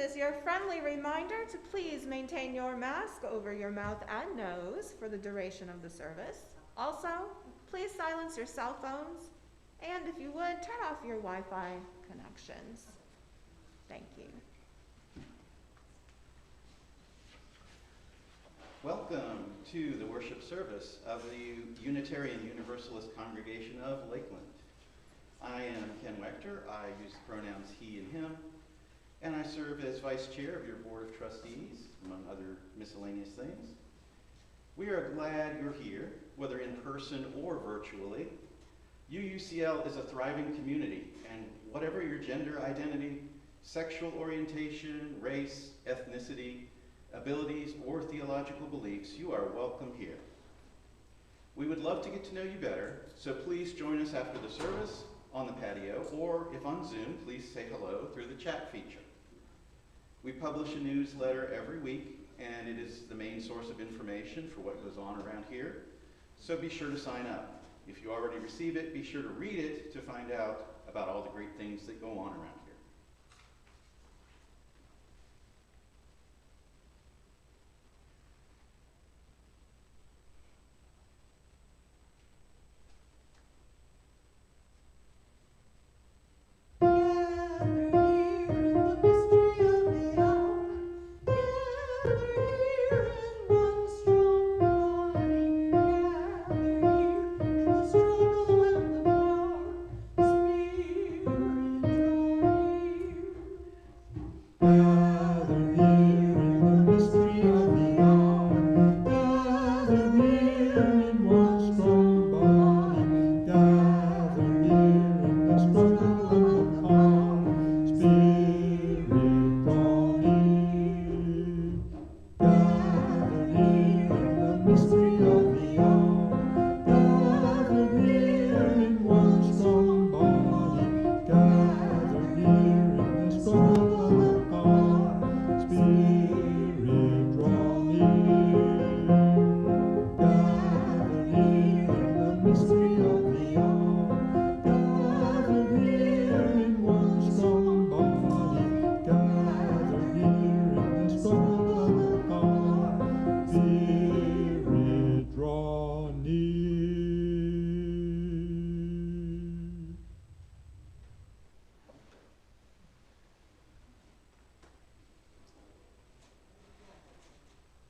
is your friendly reminder to please maintain your mask over your mouth and nose for the duration of the service. Also, please silence your cell phones, and if you would, turn off your Wi-Fi connections. Thank you. Welcome to the worship service of the Unitarian Universalist Congregation of Lakeland. I am Ken Wechter. I use the pronouns he and him, and I serve as vice chair of your board of trustees, among other miscellaneous things. We are glad you're here, whether in person or virtually. UUCL is a thriving community, and whatever your gender identity, sexual orientation, race, ethnicity, abilities, or theological beliefs, you are welcome here. We would love to get to know you better, so please join us after the service on the patio, or if on Zoom, please say hello through the chat feature. We publish a newsletter every week, and it is the main source of information for what goes on around here, so be sure to sign up. If you already receive it, be sure to read it to find out about all the great things that go on around here.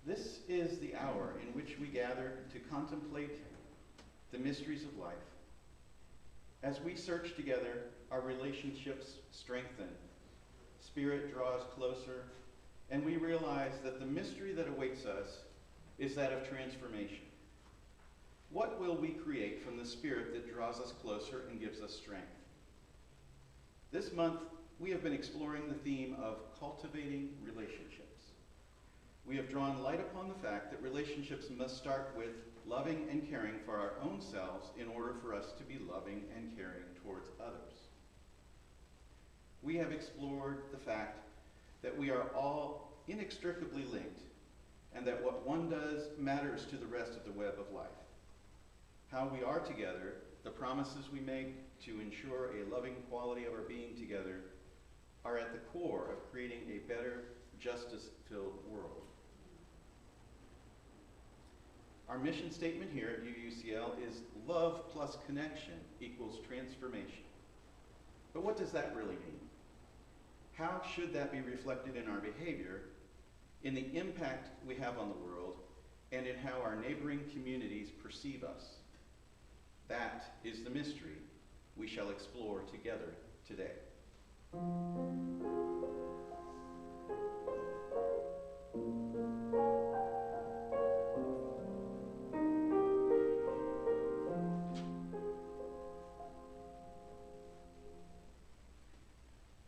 This is the hour in which we gather to contemplate the mysteries of life. As we search together, our relationships strengthen, spirit draws closer, and we realize that the mystery that awaits us is that of transformation. What will we create from the spirit that draws us closer and gives us strength? This month, we have been exploring the theme of cultivating relationships. We have drawn light upon the fact that relationships must start with loving and caring for our own selves in order for us to be loving and caring towards others. We have explored the fact that we are all inextricably linked and that what one does matters to the rest of the web of life. How we are together, the promises we make to ensure a loving quality of our being together, are at the core of creating a better, justice-filled world. Our mission statement here at UUCL is love plus connection equals transformation. But what does that really mean? How should that be reflected in our behavior, in the impact we have on the world, and in how our neighboring communities perceive us? That is the mystery we shall explore together today.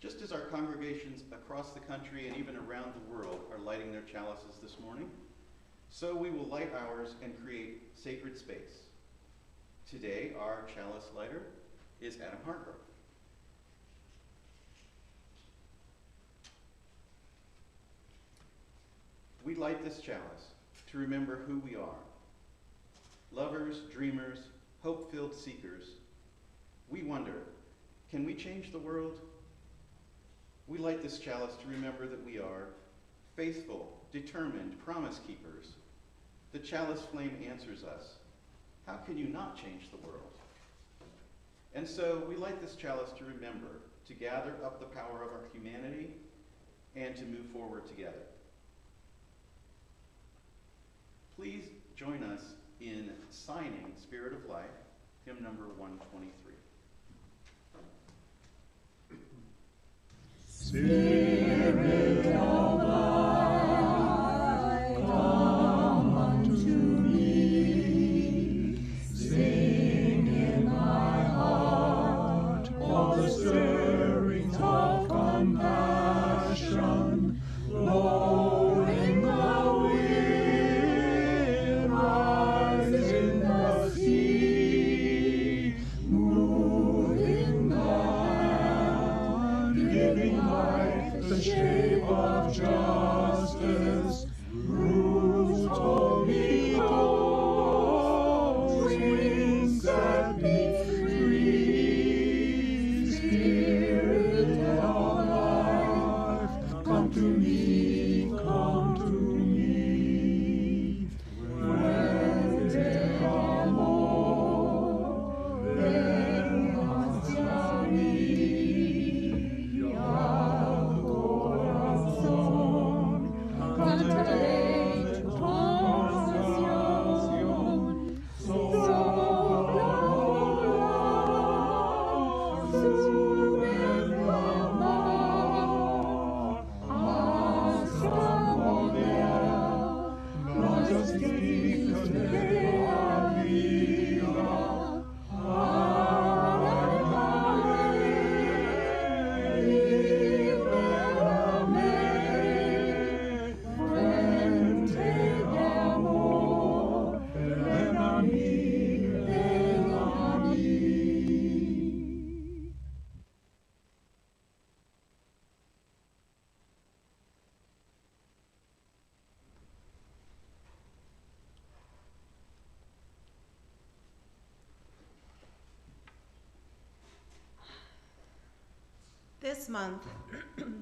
Just as our congregations across the country and even around the world are lighting their chalices this morning, so we will light ours and create sacred space. Today, our chalice lighter is Adam Hargrove. We light this chalice to remember who we are. Lovers, dreamers, hope-filled seekers. We wonder, can we change the world? We light this chalice to remember that we are faithful, determined promise keepers. The chalice flame answers us. How can you not change the world? And so we light this chalice to remember, to gather up the power of our humanity and to move forward together. Please join us in signing Spirit of Life, hymn number 123. Spirit of life, come unto me. Sing in my heart all the stirrings of compassion. Blowing the wind, rise in the sea, moving the hand, giving life the shape of justice. Roots hold me close, wings set me free. Spirit of life, come to me, come to me. Fuente amor, ven hacia mí. Al corazón, cantaré tu canción. Sopla sube el mar, hasta modear las esquinas de la vida. Libérame, fuente de amor, ven a mí, ven a mí. This month,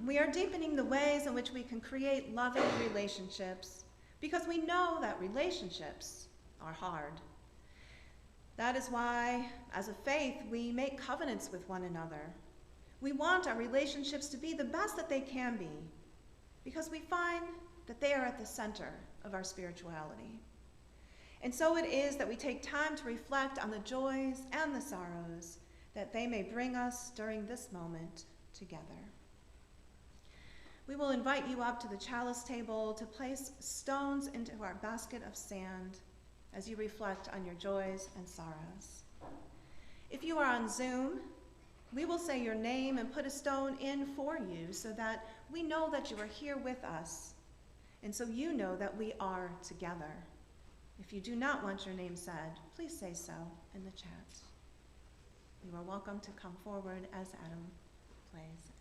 we are deepening the ways in which we can create loving relationships because we know that relationships are hard. That is why, as a faith, we make covenants with one another. We want our relationships to be the best that they can be because we find that they are at the center of our spirituality. And so it is that we take time to reflect on the joys and the sorrows that they may bring us during this moment together. We will invite you up to the chalice table to place stones into our basket of sand as you reflect on your joys and sorrows. If you are on Zoom, we will say your name and put a stone in for you so that we know that you are here with us, and so you know that we are together. If you do not want your name said, please say so in the chat. You are welcome to come forward as Adam plays.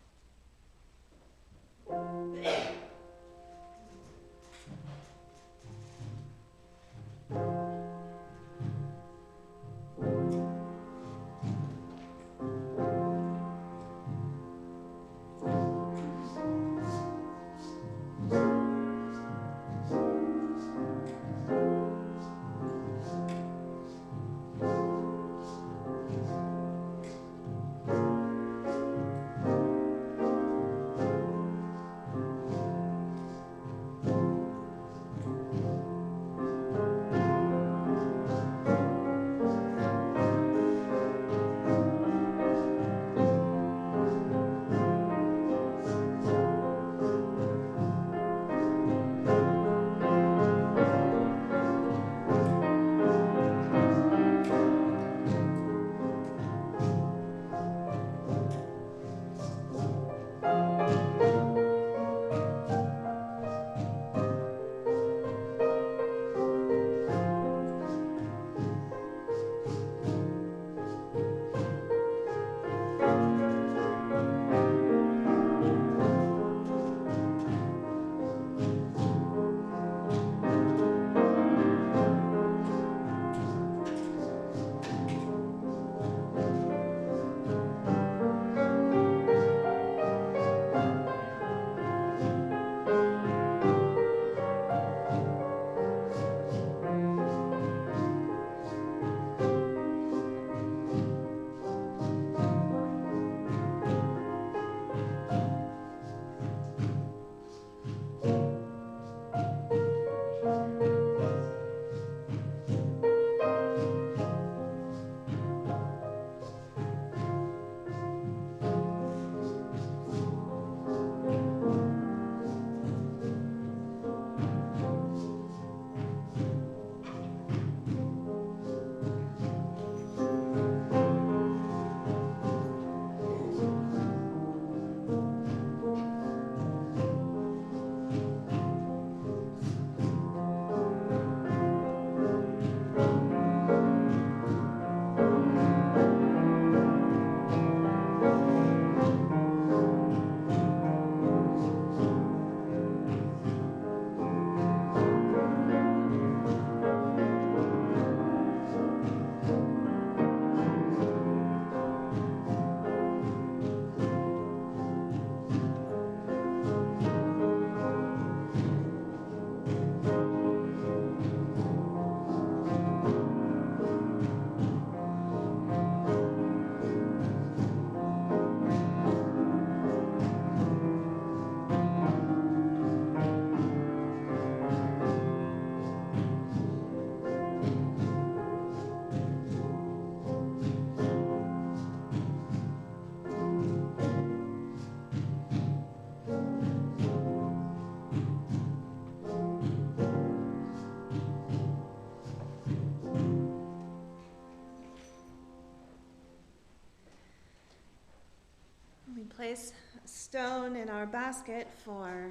place a stone in our basket for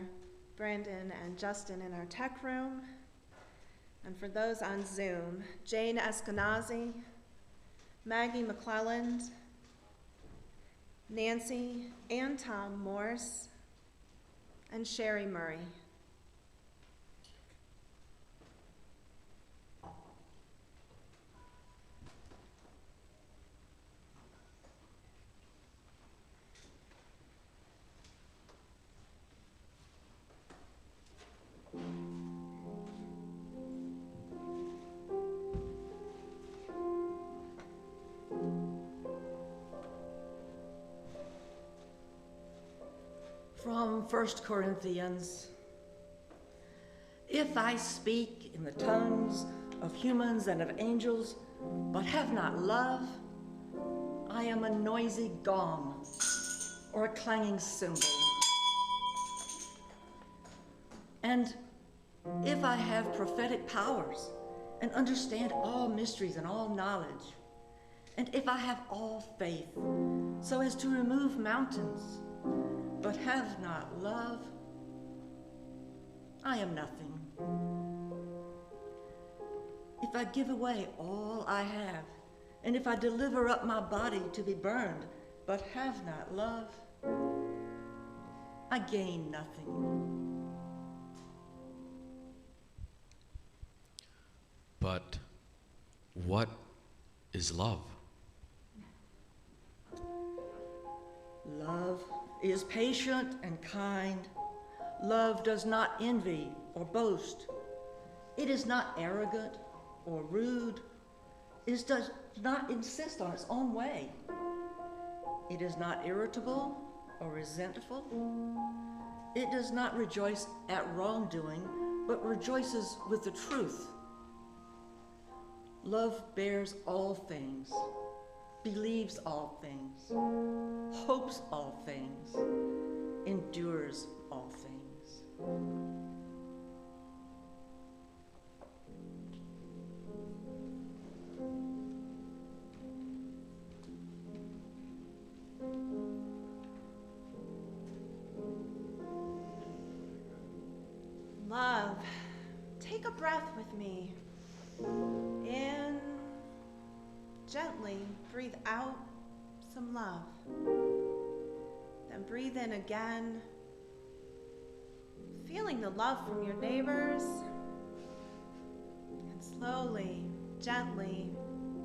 Brandon and Justin in our tech room. And for those on Zoom, Jane Eskenazi, Maggie McClelland, Nancy and Tom Morse, and Sherry Murray. From 1 Corinthians, if I speak in the tongues of humans and of angels, but have not love, I am a noisy gong or a clanging cymbal. And if I have prophetic powers and understand all mysteries and all knowledge, and if I have all faith so as to remove mountains, but have not love, I am nothing. If I give away all I have, and if I deliver up my body to be burned, but have not love, I gain nothing. But what is love? Love is patient and kind. Love does not envy or boast. It is not arrogant or rude. It does not insist on its own way. It is not irritable or resentful. It does not rejoice at wrongdoing, but rejoices with the truth. Love bears all things, believes all things, hopes all things, endures all things. Love. Take a breath with me. In. Gently breathe out some love. Then breathe in again, feeling the love from your neighbors. And slowly, gently,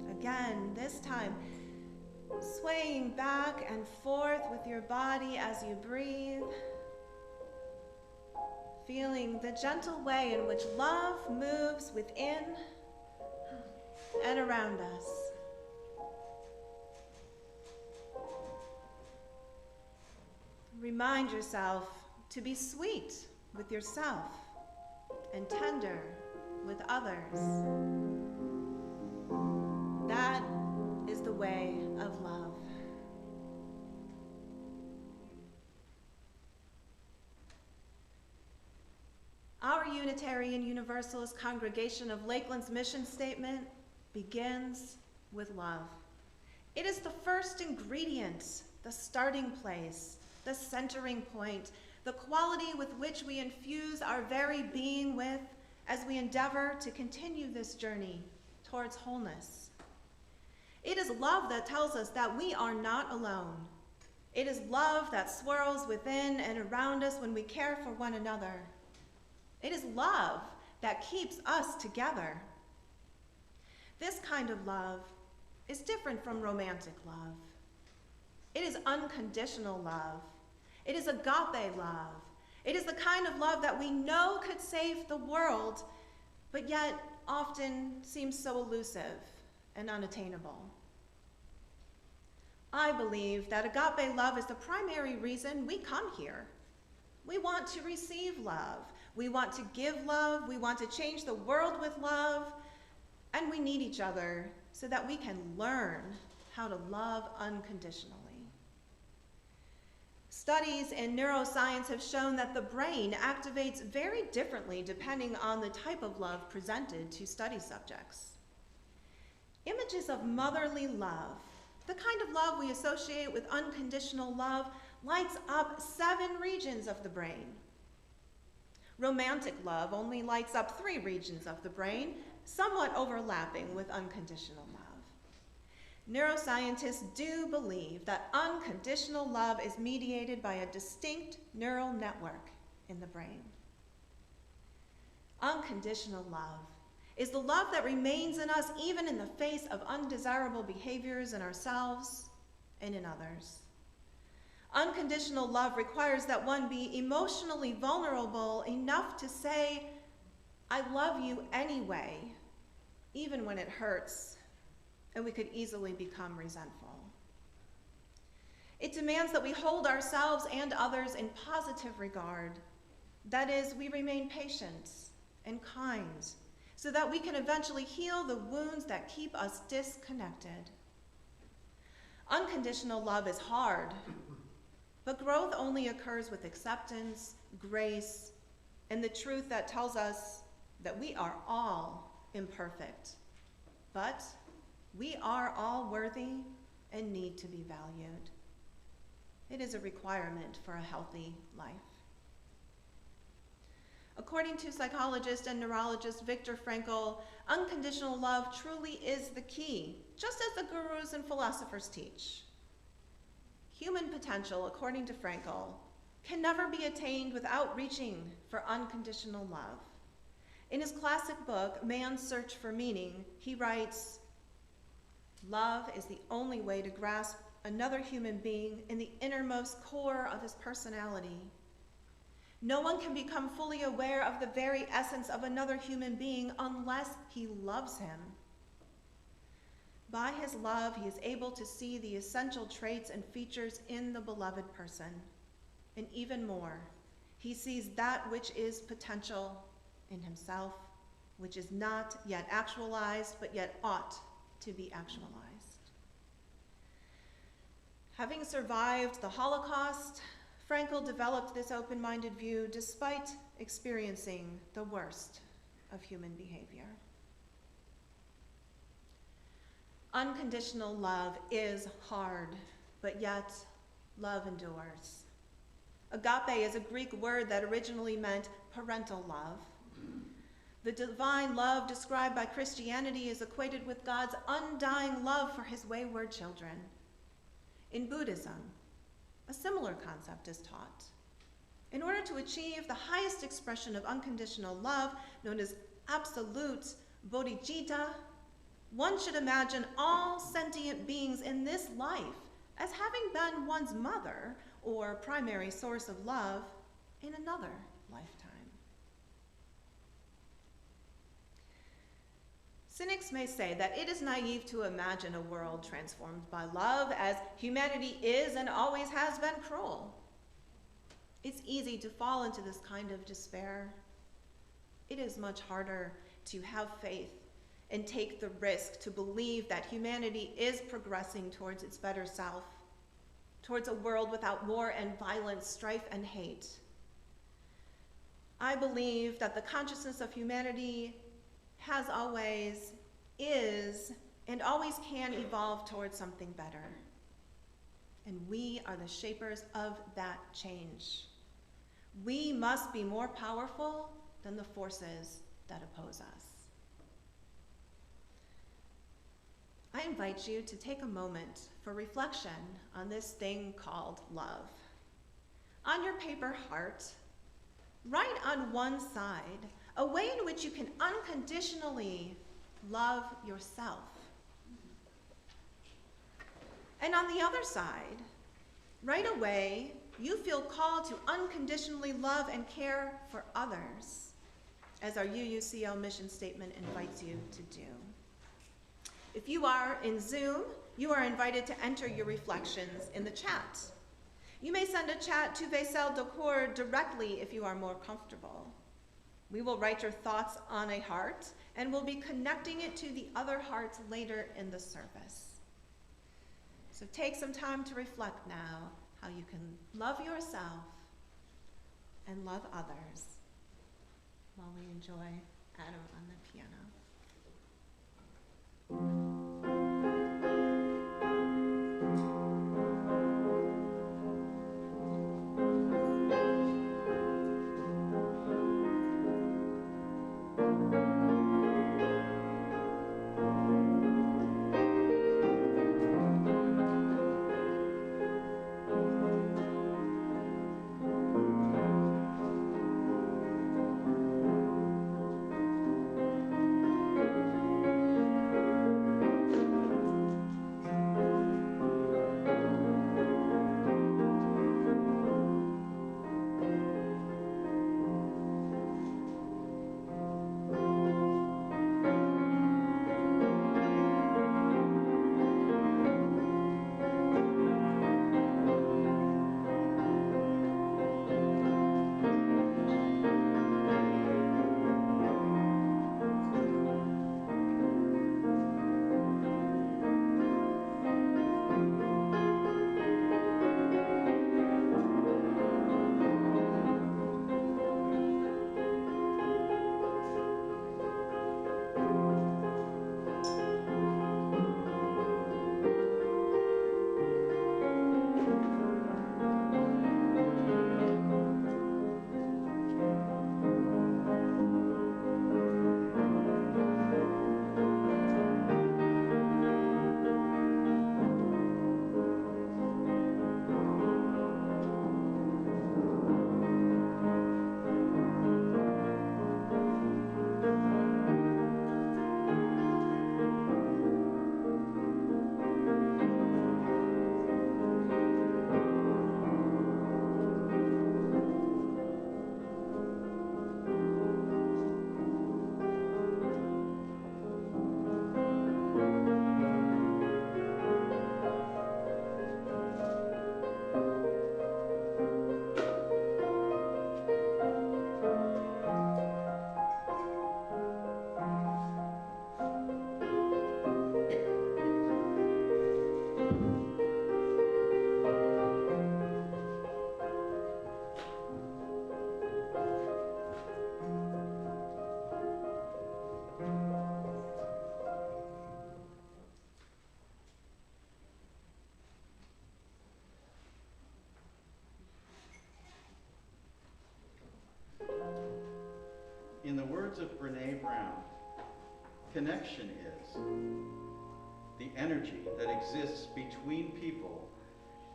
again, this time, swaying back and forth with your body as you breathe. Feeling the gentle way in which love moves within and around us. Remind yourself to be sweet with yourself and tender with others. That is the way of love. Our Unitarian Universalist congregation of Lakeland's mission statement begins with love. It is the first ingredient, the starting place, the centering point, the quality with which we infuse our very being with as we endeavor to continue this journey towards wholeness. It is love that tells us that we are not alone. It is love that swirls within and around us when we care for one another. It is love that keeps us together. This kind of love is different from romantic love. It is unconditional love. It is agape love. It is the kind of love that we know could save the world, but yet often seems so elusive and unattainable. I believe that agape love is the primary reason we come here. We want to receive love. We want to give love. We want to change the world with love. And we need each other so that we can learn how to love unconditionally. Studies in neuroscience have shown that the brain activates very differently depending on the type of love presented to study subjects. Images of motherly love, the kind of love we associate with unconditional love, lights up 7 regions of the brain. Romantic love only lights up 3 regions of the brain, somewhat overlapping with unconditional love. Neuroscientists do believe that unconditional love is mediated by a distinct neural network in the brain. Unconditional love is the love that remains in us even in the face of undesirable behaviors in ourselves and in others. Unconditional love requires that one be emotionally vulnerable enough to say, "I love you anyway," even when it hurts, and we could easily become resentful. It demands that we hold ourselves and others in positive regard. That is, we remain patient and kind so that we can eventually heal the wounds that keep us disconnected. Unconditional love is hard, but growth only occurs with acceptance, grace, and the truth that tells us that we are all imperfect, but we are all worthy and need to be valued. It is a requirement for a healthy life. According to psychologist and neurologist Viktor Frankl, unconditional love truly is the key, just as the gurus and philosophers teach. Human potential, according to Frankl, can never be attained without reaching for unconditional love. In his classic book, Man's Search for Meaning, he writes, "Love is the only way to grasp another human being in the innermost core of his personality. No one can become fully aware of the very essence of another human being unless he loves him. By his love, he is able to see the essential traits and features in the beloved person. And even more, he sees that which is potential in himself, which is not yet actualized, but yet ought to be actualized." Having survived the Holocaust, Frankl developed this open-minded view despite experiencing the worst of human behavior. Unconditional love is hard, but yet love endures. Agape is a Greek word that originally meant parental love. The divine love described by Christianity is equated with God's undying love for his wayward children. In Buddhism, a similar concept is taught. In order to achieve the highest expression of unconditional love, known as absolute bodhicitta, one should imagine all sentient beings in this life as having been one's mother or primary source of love in another lifetime. Cynics may say that it is naive to imagine a world transformed by love, as humanity is and always has been cruel. It's easy to fall into this kind of despair. It is much harder to have faith and take the risk to believe that humanity is progressing towards its better self, towards a world without war and violence, strife and hate. I believe that the consciousness of humanity has always, is, and always can evolve towards something better. And we are the shapers of that change. We must be more powerful than the forces that oppose us. I invite you to take a moment for reflection on this thing called love. On your paper heart, write on one side a way in which you can unconditionally love yourself. And on the other side, write a way you feel called to unconditionally love and care for others, as our UUCL mission statement invites you to do. If you are in Zoom, you are invited to enter your reflections in the chat. You may send a chat to Vaisel Dokor directly if you are more comfortable. We will write your thoughts on a heart, and we'll be connecting it to the other hearts later in the service. So take some time to reflect now how you can love yourself and love others while we enjoy Adam on the piano. words of Brene Brown, connection is the energy that exists between people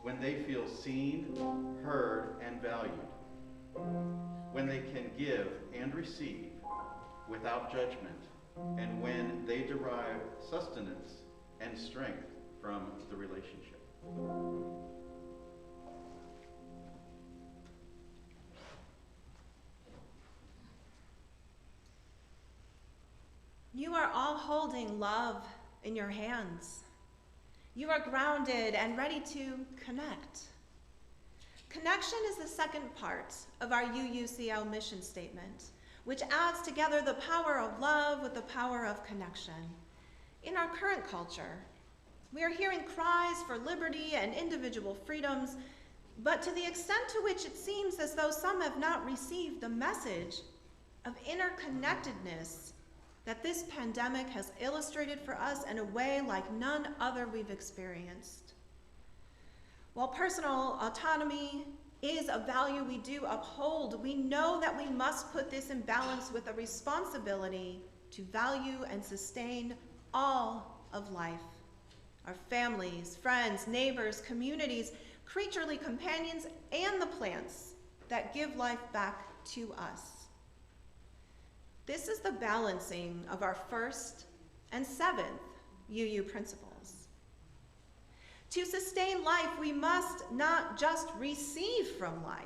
when they feel seen, heard, and valued, when they can give and receive without judgment, and when they derive sustenance and strength from the relationship. You are all holding love in your hands. You are grounded and ready to connect. Connection is the second part of our UUCL mission statement, which adds together the power of love with the power of connection. In our current culture, we are hearing cries for liberty and individual freedoms, but to the extent to which it seems as though some have not received the message of interconnectedness that this pandemic has illustrated for us in a way like none other we've experienced. While personal autonomy is a value we do uphold, we know that we must put this in balance with a responsibility to value and sustain all of life. Our families, friends, neighbors, communities, creaturely companions, and the plants that give life back to us. This is the balancing of our first and seventh UU principles. To sustain life, we must not just receive from life,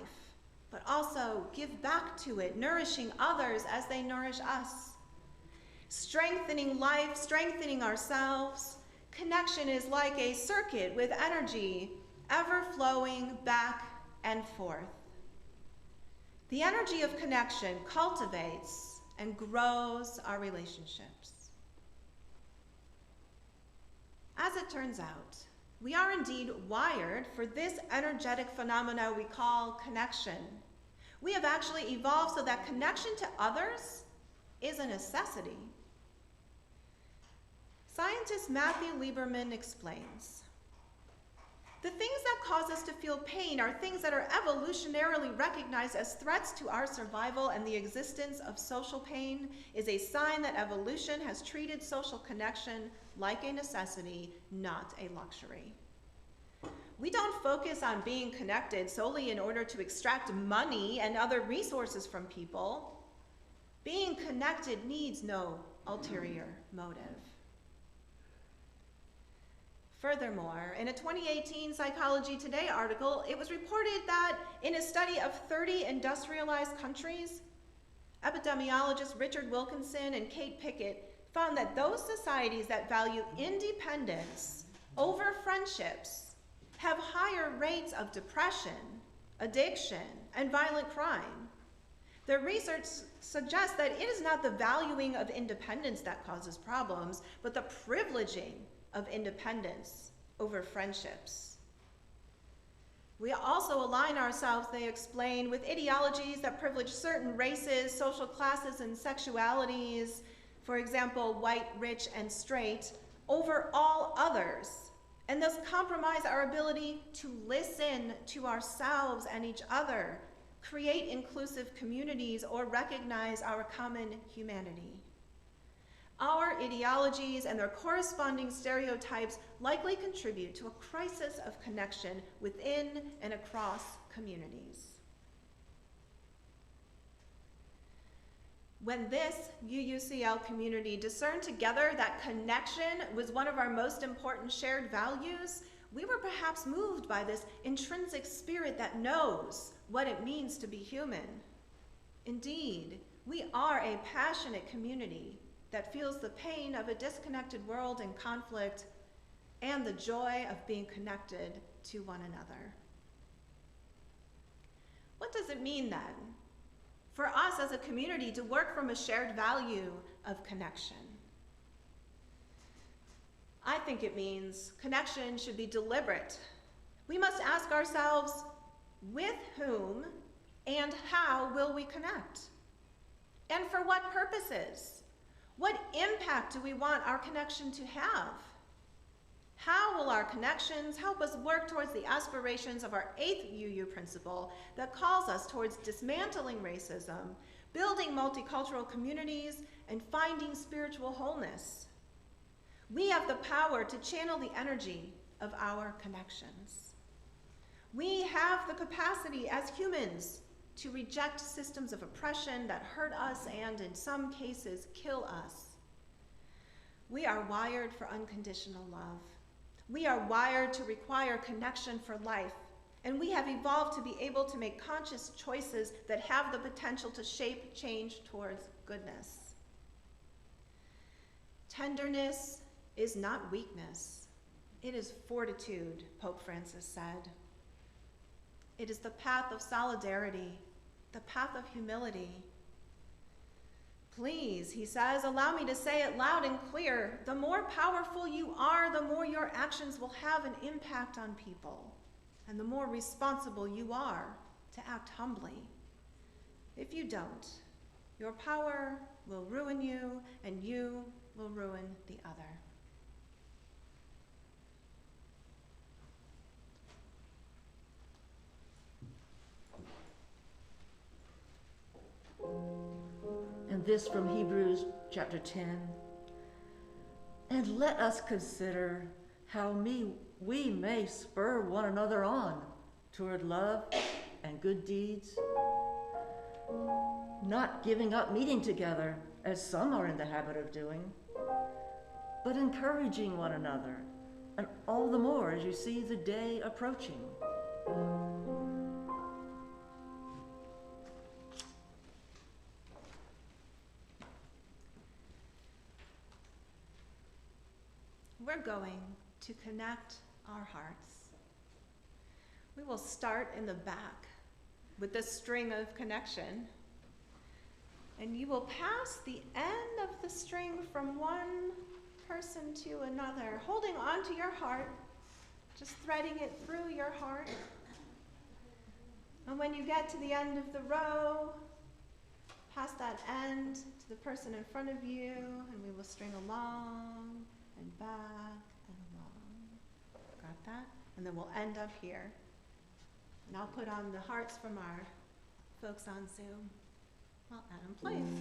but also give back to it, nourishing others as they nourish us. Strengthening life, strengthening ourselves. Connection is like a circuit with energy ever flowing back and forth. The energy of connection cultivates and grows our relationships. As it turns out, we are indeed wired for this energetic phenomena we call connection. We have actually evolved so that connection to others is a necessity. Scientist Matthew Lieberman explains, the things that cause us to feel pain are things that are evolutionarily recognized as threats to our survival, and the existence of social pain is a sign that evolution has treated social connection like a necessity, not a luxury. We don't focus on being connected solely in order to extract money and other resources from people. Being connected needs no ulterior motive. Furthermore, in a 2018 Psychology Today article, it was reported that in a study of 30 industrialized countries, epidemiologists Richard Wilkinson and Kate Pickett found that those societies that value independence over friendships have higher rates of depression, addiction, and violent crime. Their research suggests that it is not the valuing of independence that causes problems, but the privileging of independence over friendships. We also align ourselves, they explain, with ideologies that privilege certain races, social classes, and sexualities, for example, white, rich, and straight, over all others, and thus compromise our ability to listen to ourselves and each other, create inclusive communities, or recognize our common humanity. Our ideologies and their corresponding stereotypes likely contribute to a crisis of connection within and across communities. When this UUCL community discerned together that connection was one of our most important shared values, we were perhaps moved by this intrinsic spirit that knows what it means to be human. Indeed, we are a passionate community that feels the pain of a disconnected world and conflict and the joy of being connected to one another. What does it mean then for us as a community to work from a shared value of connection? I think it means connection should be deliberate. We must ask ourselves, with whom and how will we connect? And for what purposes? What impact do we want our connection to have? How will our connections help us work towards the aspirations of our 8th UU principle that calls us towards dismantling racism, building multicultural communities, and finding spiritual wholeness. We have the power to channel the energy of our connections. We have the capacity as humans to reject systems of oppression that hurt us and, in some cases, kill us. We are wired for unconditional love. We are wired to require connection for life, and we have evolved to be able to make conscious choices that have the potential to shape change towards goodness. Tenderness is not weakness. It is fortitude, Pope Francis said. It is the path of solidarity, the path of humility. Please, he says, allow me to say it loud and clear. The more powerful you are, the more your actions will have an impact on people, and the more responsible you are to act humbly. If you don't, your power will ruin you, and you will ruin the other. And this from Hebrews chapter 10. And let us consider how we may spur one another on toward love and good deeds, not giving up meeting together, as some are in the habit of doing, but encouraging one another, and all the more as you see the day approaching. We're going to connect our hearts. We will start in the back with the string of connection, and you will pass the end of the string from one person to another, holding on to your heart, just threading it through your heart. And when you get to the end of the row, pass that end to the person in front of you, and we will string along and back and along. Got that? And then we'll end up here. And I'll put on the hearts from our folks on Zoom. While Adam plays.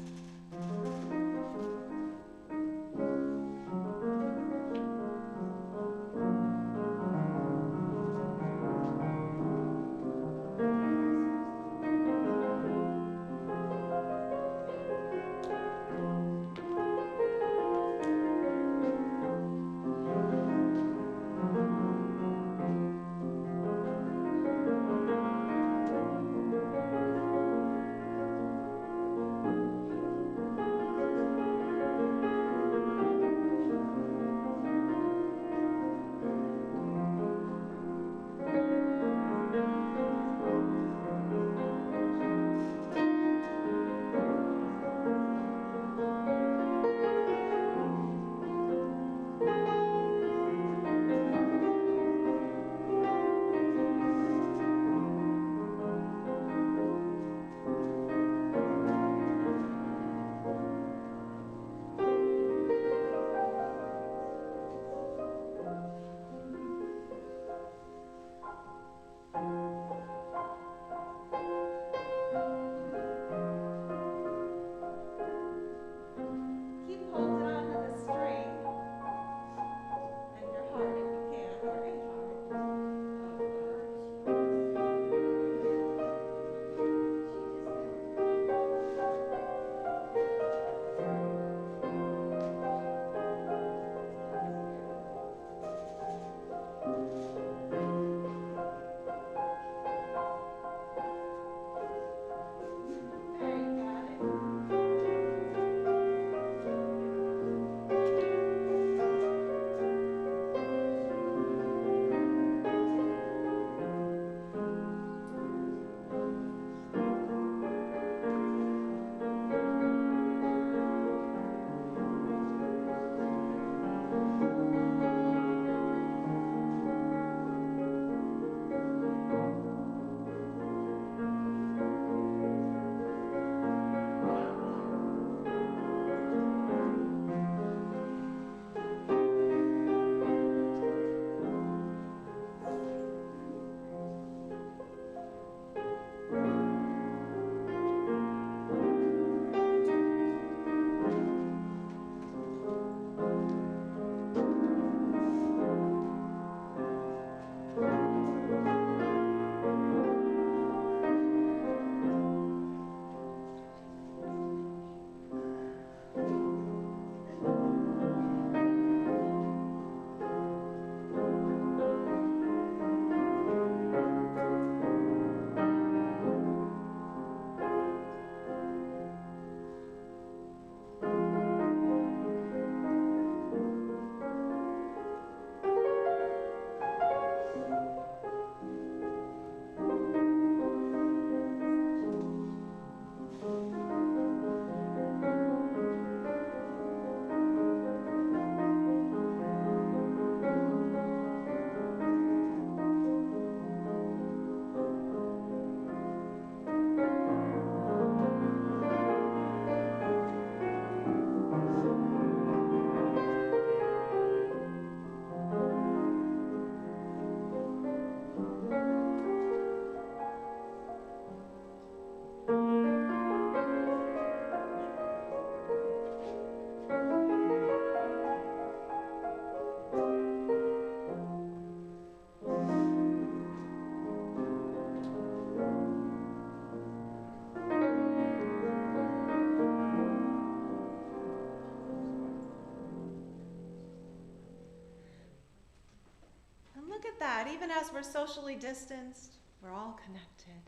that even as we're socially distanced, we're all connected.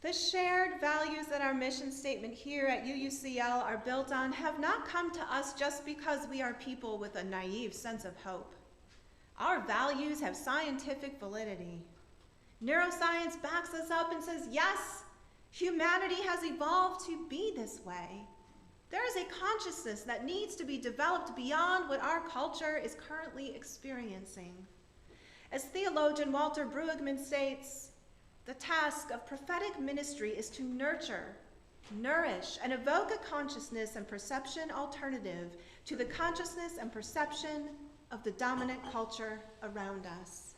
The shared values that our mission statement here at UUCL are built on have not come to us just because we are people with a naive sense of hope. Our values have scientific validity. Neuroscience backs us up and says, yes, humanity has evolved to be this way. There is a consciousness that needs to be developed beyond what our culture is currently experiencing. As theologian Walter Brueggemann states, the task of prophetic ministry is to nurture, nourish, and evoke a consciousness and perception alternative to the consciousness and perception of the dominant culture around us.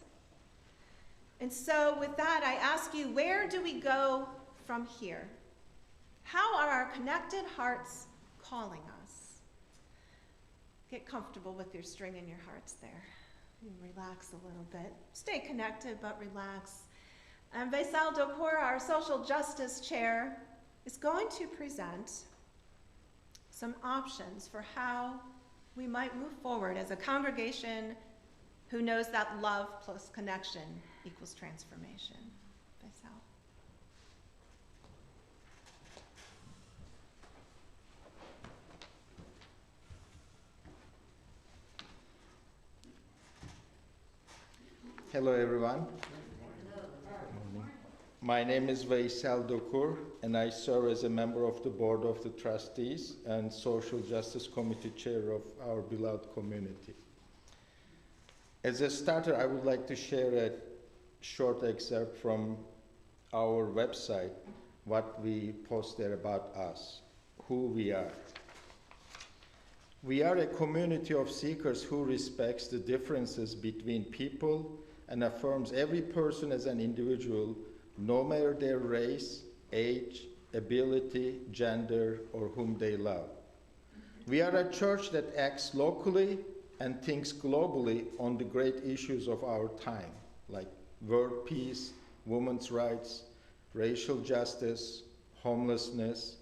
And so with that, I ask you, where do we go from here? How are our connected hearts calling us? Get comfortable with your string in your hearts there. Relax a little bit. Stay connected, but relax. And Vaisal Dokur, our social justice chair, is going to present some options for how we might move forward as a congregation who knows that love plus connection equals transformation. Vaisal. Hello, everyone. My name is Vaisal Dokur, and I serve as a member of the Board of the Trustees and Social Justice Committee Chair of our beloved community. As a starter, I would like to share a short excerpt from our website, what we post there about us, who we are. We are a community of seekers who respects the differences between people and affirms every person as an individual, no matter their race, age, ability, gender, or whom they love. We are a church that acts locally and thinks globally on the great issues of our time, like world peace, women's rights, racial justice, homelessness,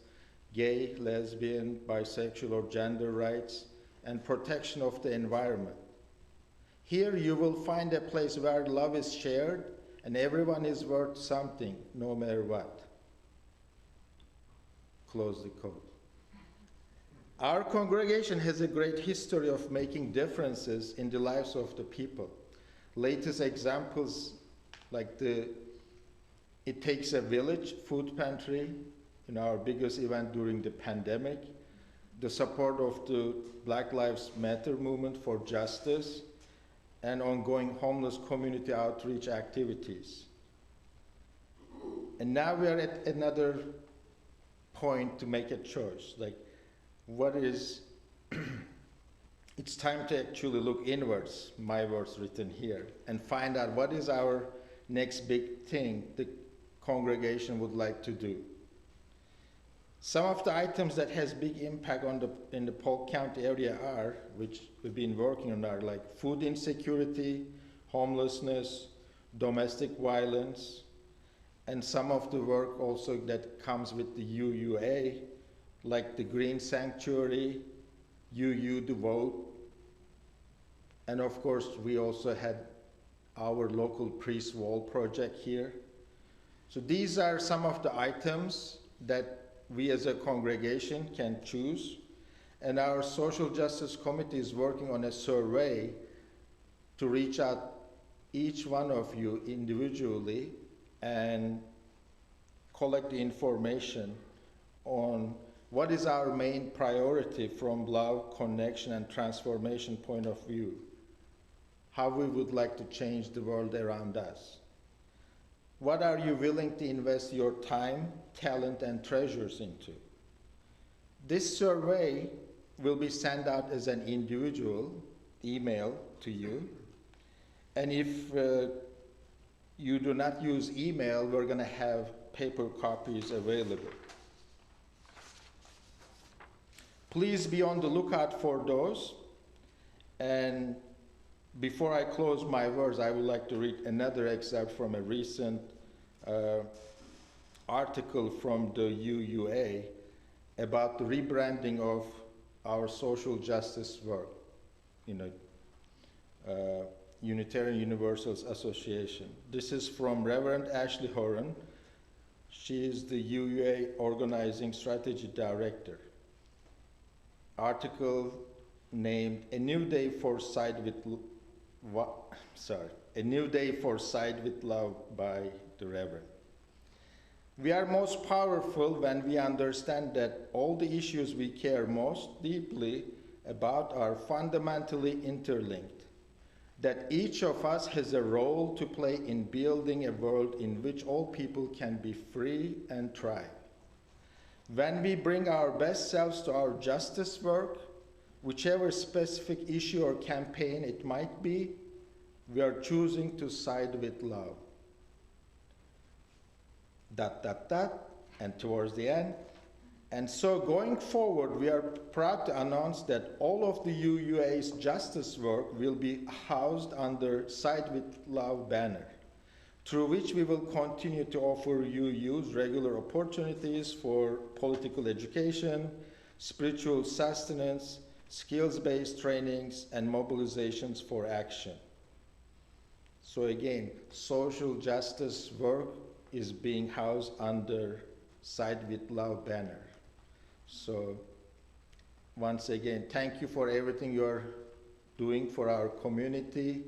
gay, lesbian, bisexual, or gender rights, and protection of the environment. Here you will find a place where love is shared and everyone is worth something, no matter what. Close the quote. Our congregation has a great history of making differences in the lives of the people. Latest examples like It Takes a Village food pantry, in our biggest event during the pandemic, the support of the Black Lives Matter movement for justice, and ongoing homeless community outreach activities. And now we are at another point to make a choice. Like, what is, it's time to actually look inwards, my words written here, and find out what is our next big thing the congregation would like to do. Some of the items that has big impact in the Polk County area are, which we've been working on, are like food insecurity, homelessness, domestic violence, and some of the work also that comes with the UUA, like the Green Sanctuary, UU the Vote, and of course we also had our local priest wall project here. So these are some of the items that we as a congregation can choose, and our Social Justice Committee is working on a survey to reach out each one of you individually and collect the information on what is our main priority from love, connection, and transformation point of view, how we would like to change the world around us. What are you willing to invest your time, talent, and treasures into? This survey will be sent out as an individual email to you. And if you do not use email, we're going to have paper copies available. Please be on the lookout for those. And before I close my words, I would like to read another excerpt from a recent article from the UUA about the rebranding of our social justice work. Unitarian Universals Association. This is from Reverend Ashley Horan. She is the UUA Organizing Strategy Director. Article named A New Day for Side with A New Day for Side with Love by the Reverend. We are most powerful when we understand that all the issues we care most deeply about are fundamentally interlinked, that each of us has a role to play in building a world in which all people can be free and thrive. When we bring our best selves to our justice work, whichever specific issue or campaign it might be, we are choosing to side with love. ... And towards the end. And so going forward, we are proud to announce that all of the UUA's justice work will be housed under Side with Love banner, through which we will continue to offer UUs regular opportunities for political education, spiritual sustenance, skills-based trainings, and mobilizations for action. So again, social justice work is being housed under Side with Love banner. So once again, thank you for everything you're doing for our community,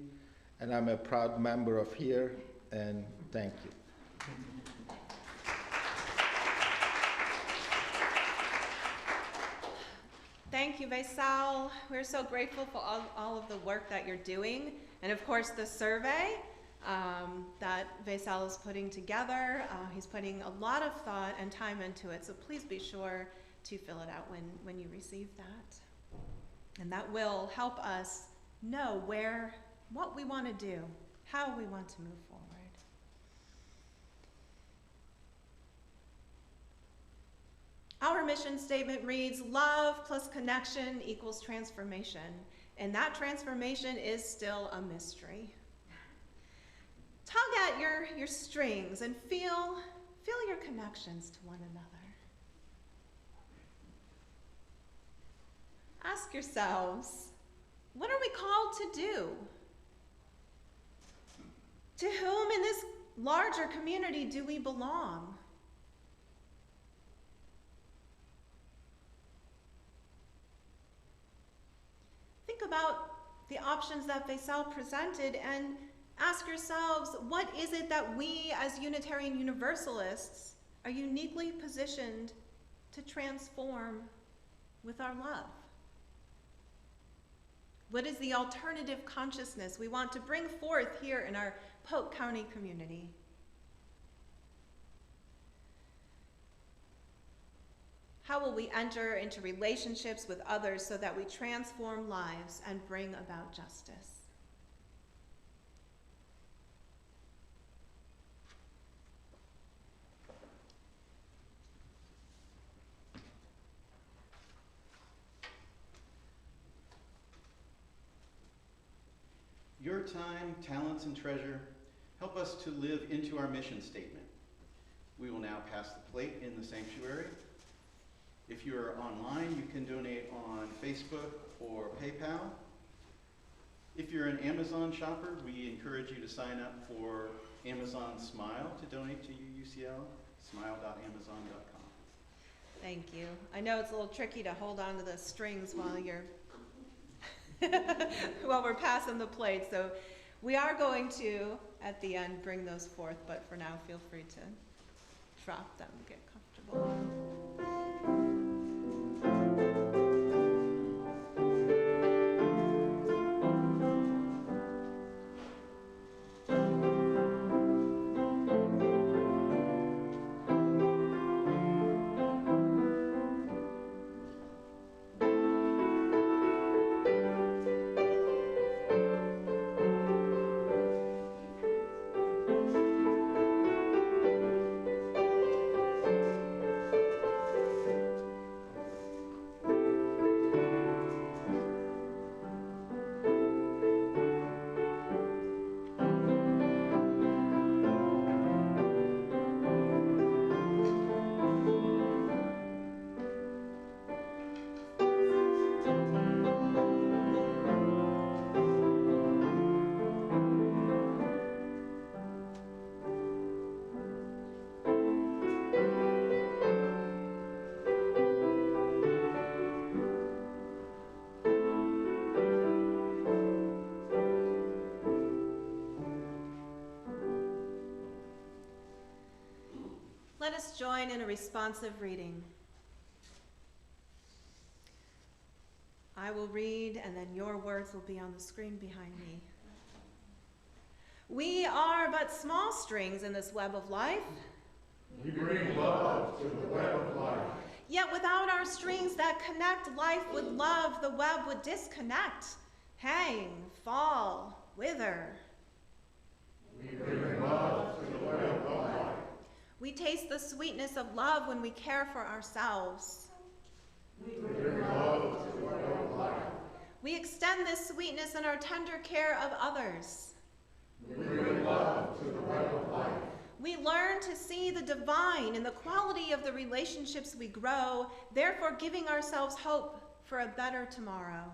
and I'm a proud member of here, and thank you. Thank you, Vaisal. We're so grateful for all of the work that you're doing, and of course the survey that Vaisal is putting together. He's putting a lot of thought and time into it, so please be sure to fill it out when you receive that. And that will help us know what we want to do, how we want to move forward. Our mission statement reads, love plus connection equals transformation. And that transformation is still a mystery. Tug at your strings and feel your connections to one another. Ask yourselves, what are we called to do? To whom in this larger community do we belong? Think about the options that Vaisal presented and ask yourselves, what is it that we as Unitarian Universalists are uniquely positioned to transform with our love? What is the alternative consciousness we want to bring forth here in our Polk County community? How will we enter into relationships with others so that we transform lives and bring about justice? Your time, talents, and treasure help us to live into our mission statement. We will now pass the plate in the sanctuary. If you are online, you can donate on Facebook or PayPal. If you're an Amazon shopper, we encourage you to sign up for Amazon Smile to donate to UUCL, smile.amazon.com. Thank you. I know it's a little tricky to hold on to the strings while you're while we're passing the plate, so we are going to, at the end, bring those forth, but for now, feel free to drop them, get comfortable. Let us join in a responsive reading. I will read, and then your words will be on the screen behind me. We are but small strings in this web of life. We bring love to the web of life. Yet without our strings that connect life with love, the web would disconnect, hang, fall, wither. We bring love to the web of life. We taste the sweetness of love when we care for ourselves. We bring love to the web of life. We extend this sweetness in our tender care of others. We bring love to the web of life. We learn to see the divine in the quality of the relationships we grow, therefore giving ourselves hope for a better tomorrow.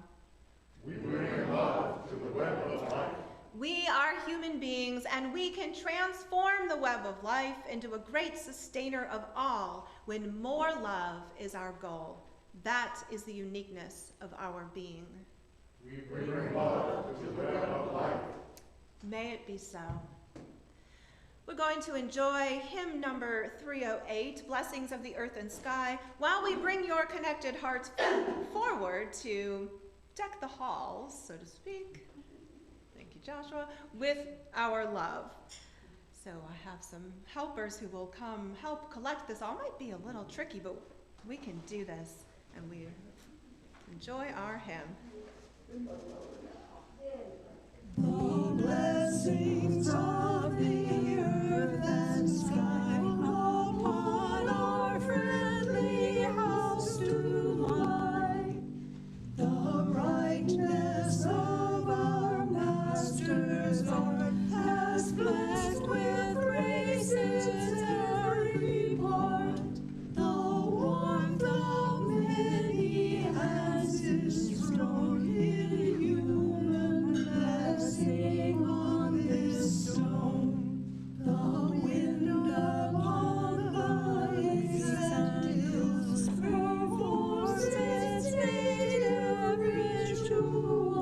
We bring love to the web of life. We are human beings, and we can transform the web of life into a great sustainer of all when more love is our goal. That is the uniqueness of our being. We bring love to the web of life. May it be so. We're going to enjoy hymn number 308, Blessings of the Earth and Sky, while we bring your connected hearts forward to deck the halls, so to speak. Thank you, Joshua, with our love. So I have some helpers who will come help collect this all. Might be a little tricky, but we can do this, and we enjoy our hymn. The blessings of the earth and sky upon our friendly house do lie. The brightness of our Master's art has blessed with graces every part. The warmth of many has bestowed in human blessing on this stone. The wind upon the lakes and hills performs its native rituals.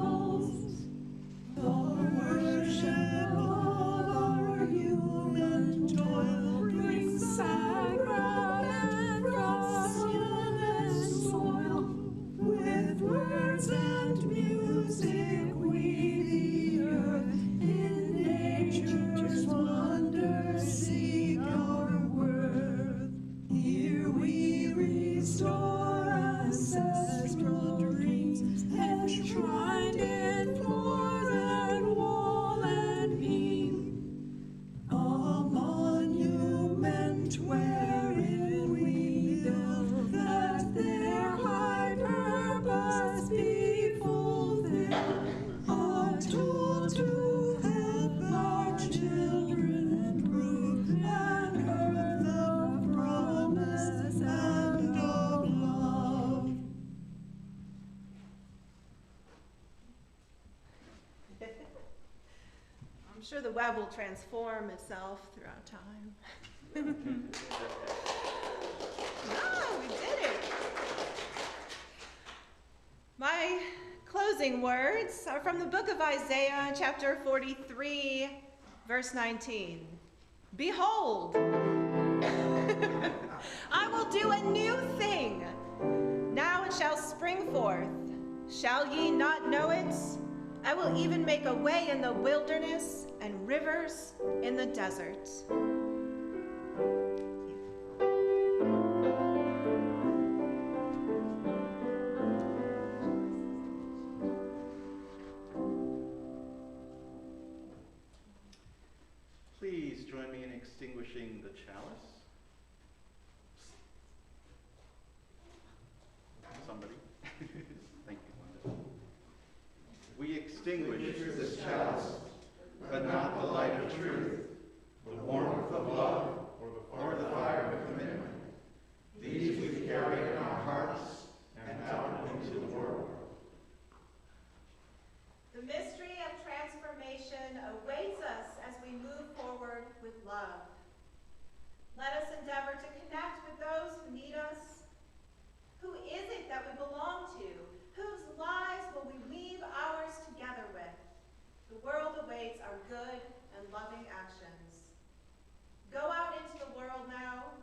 The worship of our human toil brings saffron and frost and soil. With words and music we the earth in nature's wonder seek our worth. Here we restore ancestral dreams enshrined in floor and wall and beam. A monument wherein we build that their high purpose be fulfilled. A tool to help our children improve an earth of promise and of love. I'm sure the web will transform itself throughout time. Ah, we did it. My closing words are from the book of Isaiah, chapter 43, verse 19. Behold, I will do a new thing. Now it shall spring forth. Shall ye not know it? I will even make a way in the wilderness and rivers in the desert. Please join me in extinguishing the chalice. Somebody. Thank you, Linda. We extinguish this chalice, but not the light of truth, the warmth of love, or the fire of commitment. These we carry in our hearts and out into the world. The mystery of transformation awaits us as we move forward with love. Let us endeavor to connect with those who need us. Who is it that we belong to? Whose lives will we weave ours together with? The world awaits our good and loving actions. Go out into the world now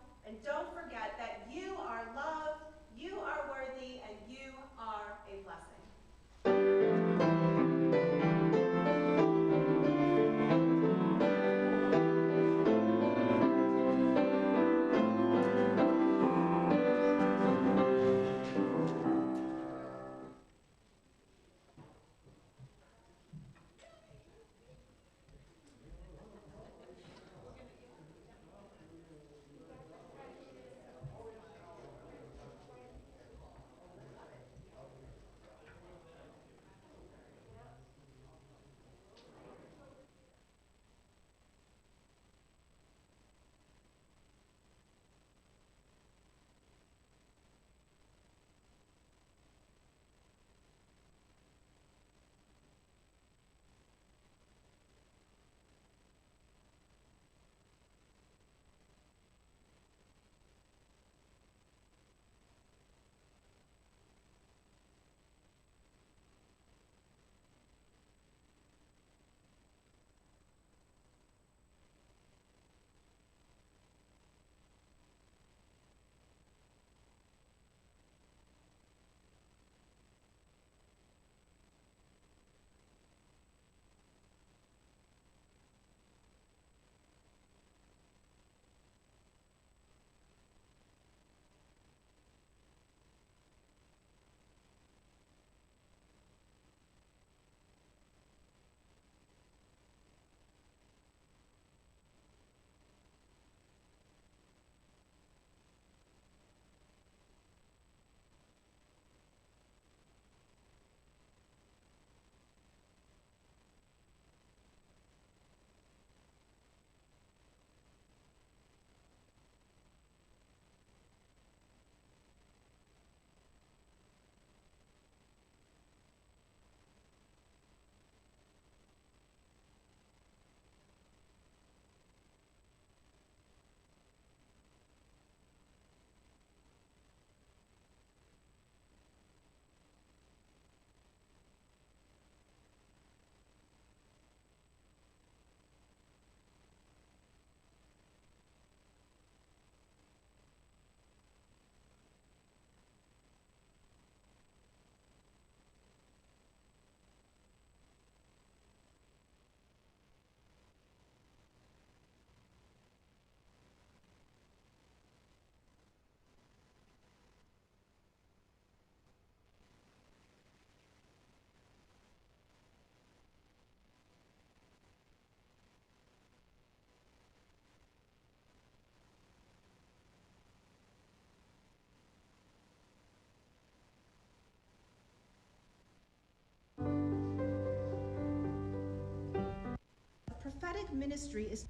Apostolic ministry is